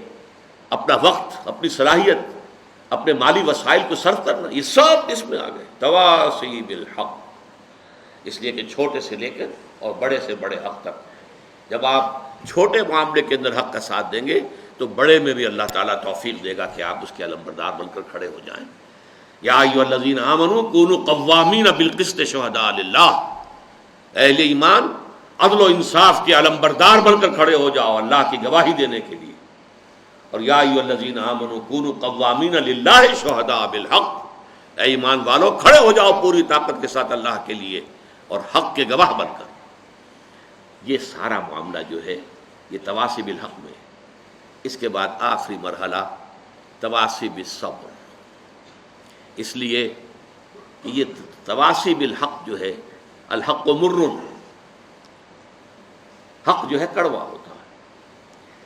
اپنا وقت، اپنی صلاحیت، اپنے مالی وسائل کو صرف کرنا، یہ سب اس میں آ گئے، تواصی بالحق۔ اس لیے کہ چھوٹے سے لے کر اور بڑے سے بڑے حق تک، جب آپ چھوٹے معاملے کے اندر حق کا ساتھ دیں گے تو بڑے میں بھی اللہ تعالیٰ توفیق دے گا کہ آپ اس کے علمبردار بن کر کھڑے ہو جائیں۔ یا ایھا الذین آمنوا کونوا قوامین بالقسط شہداء للہ، اہل ایمان عدل و انصاف کے علمبردار بن کر کھڑے ہو جاؤ اللہ کی گواہی دینے کے لیے۔ اور یا ایھا الذین آمنوا کونوا قوامین للہ شہداء بالحق، اے ایمان والو کھڑے ہو جاؤ پوری طاقت کے ساتھ اللہ کے لیے اور حق کے گواہ بن کر۔ یہ سارا معاملہ جو ہے یہ تواصی بالحق میں ہے۔ اس کے بعد آخری مرحلہ تواصی بالصبر، اس لیے کہ یہ تواصی بالحق جو ہے، الحق مر، حق جو ہے کڑوا ہوتا ہے۔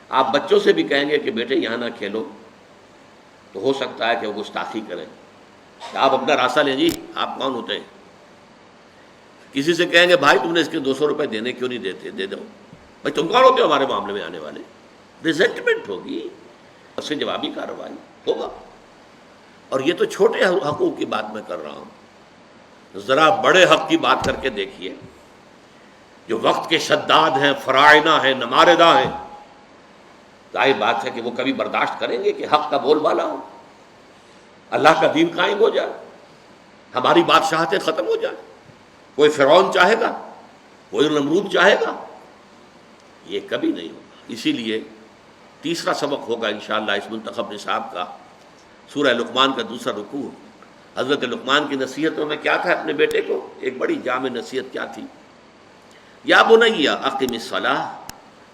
آپ بچوں سے بھی کہیں گے کہ بیٹے یہاں نہ کھیلو تو ہو سکتا ہے کہ وہ گستاخی کریں، کہ آپ اپنا راستہ لیں، جی آپ کون ہوتے ہیں؟ کسی سے کہیں گے بھائی تم نے اس کے 200 روپے دینے کیوں نہیں دیتے، دے دو۔ بھائی تم کون ہوتے ہو ہمارے معاملے میں آنے والے؟ ریزنٹمنٹ ہوگی، اس سے جوابی کارروائی ہوگا۔ اور یہ تو چھوٹے حقوق کی بات میں کر رہا ہوں، ذرا بڑے حق کی بات کر کے دیکھیے، جو وقت کے شداد ہیں، فرائض ہیں، نماردہ ہیں، ظاہر بات ہے کہ وہ کبھی برداشت کریں گے کہ حق کا بول بالا ہو، اللہ کا دین قائم ہو جائے، ہماری بادشاہتیں ختم ہو جائیں؟ کوئی فرعون چاہے گا؟ کوئی نمرود چاہے گا؟ یہ کبھی نہیں ہوگا۔ اسی لیے تیسرا سبق ہوگا انشاءاللہ اس منتخب نصاب کا، سورہ لقمان کا دوسرا رکوع۔ حضرت لقمان کی نصیحتوں میں کیا تھا اپنے بیٹے کو؟ ایک بڑی جامع نصیحت کیا تھی؟ یا بنی اقم الصلاۃ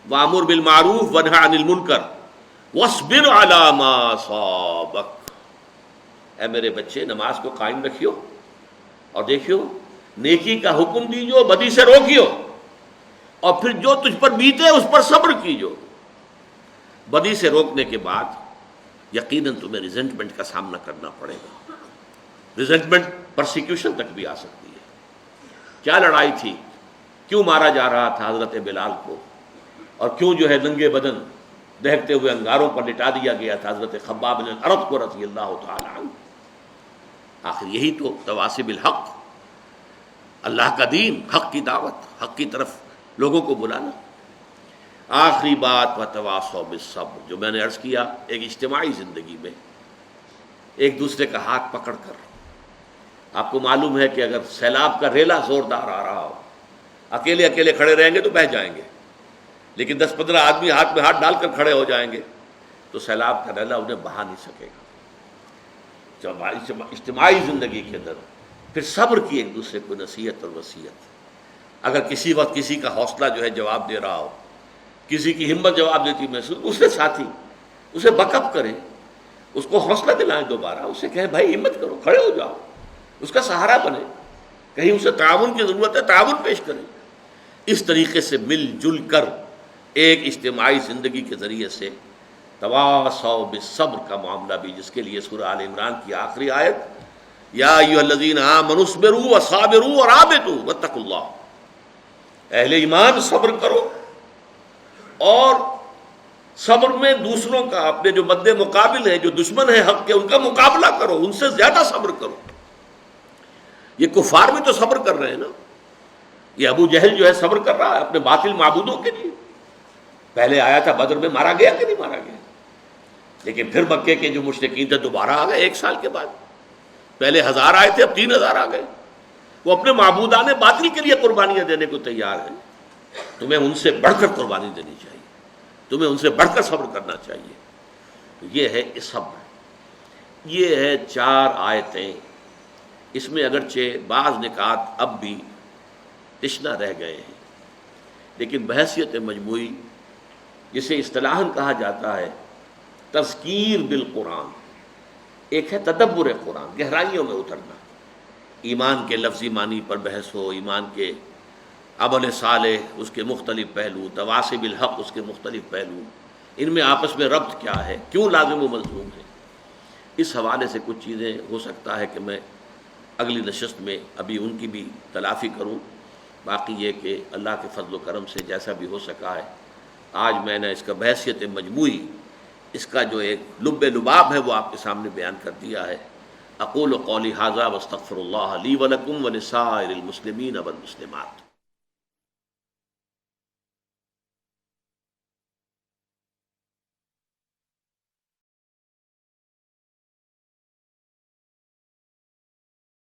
وامر بالمعروف وانھ عن المنکر واصبر علی ما اصابک، اے میرے بچے نماز کو قائم رکھیو اور دیکھیو نیکی کا حکم دیجو، بدی سے روکیو، اور پھر جو تجھ پر بیتے اس پر صبر کیجو۔ بدی سے روکنے کے بعد یقیناً تمہیں ریزنٹمنٹ کا سامنا کرنا پڑے گا، ریزنٹمنٹ پرسیکیوشن تک بھی آ سکتی ہے۔ کیا لڑائی تھی؟ کیوں مارا جا رہا تھا حضرت بلال کو، اور کیوں جو ہے ننگے بدن دہکتے ہوئے انگاروں پر لٹا دیا گیا تھا حضرت خباب بن الارت کو رضی اللہ تعالی عنہ؟ آخر یہی تو تواصی بالحق، اللہ کا دین، حق کی دعوت، حق کی طرف لوگوں کو بلانا۔ آخری بات وتواصوا بالصبر، جو میں نے عرض کیا، ایک اجتماعی زندگی میں ایک دوسرے کا ہاتھ پکڑ کر، آپ کو معلوم ہے کہ اگر سیلاب کا ریلا زوردار آ رہا ہو، اکیلے اکیلے کھڑے رہیں گے تو بہہ جائیں گے، لیکن 10-15 آدمی ہاتھ میں ہاتھ ڈال کر کھڑے ہو جائیں گے تو سیلاب کا ریلا انہیں بہا نہیں سکے گا۔ جب اجتماعی زندگی کے اندر پھر صبر کی ایک دوسرے کو نصیحت اور وصیت، اگر کسی وقت کسی کا حوصلہ جو ہے جواب دے رہا ہو، کسی کی ہمت جواب دیتی محسوس، اسے ساتھی اسے بک اپ کریں، اس کو حوصلہ دلائیں، دوبارہ اسے کہیں بھائی ہمت کرو، کھڑے ہو جاؤ، اس کا سہارا بنے، کہیں اسے تعاون کی ضرورت ہے تعاون پیش کریں۔ اس طریقے سے مل جل کر ایک اجتماعی زندگی کے ذریعے سے تواصوا بالصبر کا معاملہ بھی، جس کے لیے سورہ آل عمران کی آخری آیت یا ایھا الذین آمنوا اصبروا وصابروا ورابطوا واتقوا اللہ، اہل ایمان صبر کرو اور صبر میں دوسروں کا، اپنے جو مد مقابل ہیں، جو دشمن ہیں حق کے، ان کا مقابلہ کرو، ان سے زیادہ صبر کرو۔ یہ کفار بھی تو صبر کر رہے ہیں نا، یہ ابو جہل جو ہے صبر کر رہا ہے اپنے باطل معبودوں کے لیے۔ پہلے آیا تھا بدر میں، مارا گیا کہ نہیں مارا گیا؟ لیکن پھر مکے کے جو مشرکین تھے دوبارہ آ گئے 1 سال کے بعد، پہلے 1000 آئے تھے، اب 3000 آ گئے۔ وہ اپنے معبودان باطل کے لیے قربانیاں دینے کو تیار ہیں۔ تمہیں ان سے بڑھ کر قربانی دینی چاہیے، تمہیں ان سے بڑھ کر صبر کرنا چاہیے۔ تو یہ ہے صبر، یہ ہے 4 آیتیں۔ اس میں اگرچہ بعض نکات اب بھی تشنہ رہ گئے ہیں، لیکن بحیثیت مجموعی، جسے اصطلاحاً کہا جاتا ہے تذکیر بالقرآن، ایک ہے تدبر قرآن، گہرائیوں میں اترنا، ایمان کے لفظی معنی پر بحث ہو، ایمان کے عمل صالح اس کے مختلف پہلو، تواصی بالحق اس کے مختلف پہلو، ان میں آپس میں ربط کیا ہے، کیوں لازم و ملزوم ہے۔ اس حوالے سے کچھ چیزیں ہو سکتا ہے کہ میں اگلی نشست میں ابھی ان کی بھی تلافی کروں۔ باقی یہ کہ اللہ کے فضل و کرم سے جیسا بھی ہو سکا ہے، آج میں نے اس کا بحیثیت مجموعی، اس کا جو ایک لب لباب ہے وہ آپ کے سامنے بیان کر دیا ہے۔ اقول قولی ھذا واستغفر اللہ لی ولکم ولسائر المسلمین والمسلمات۔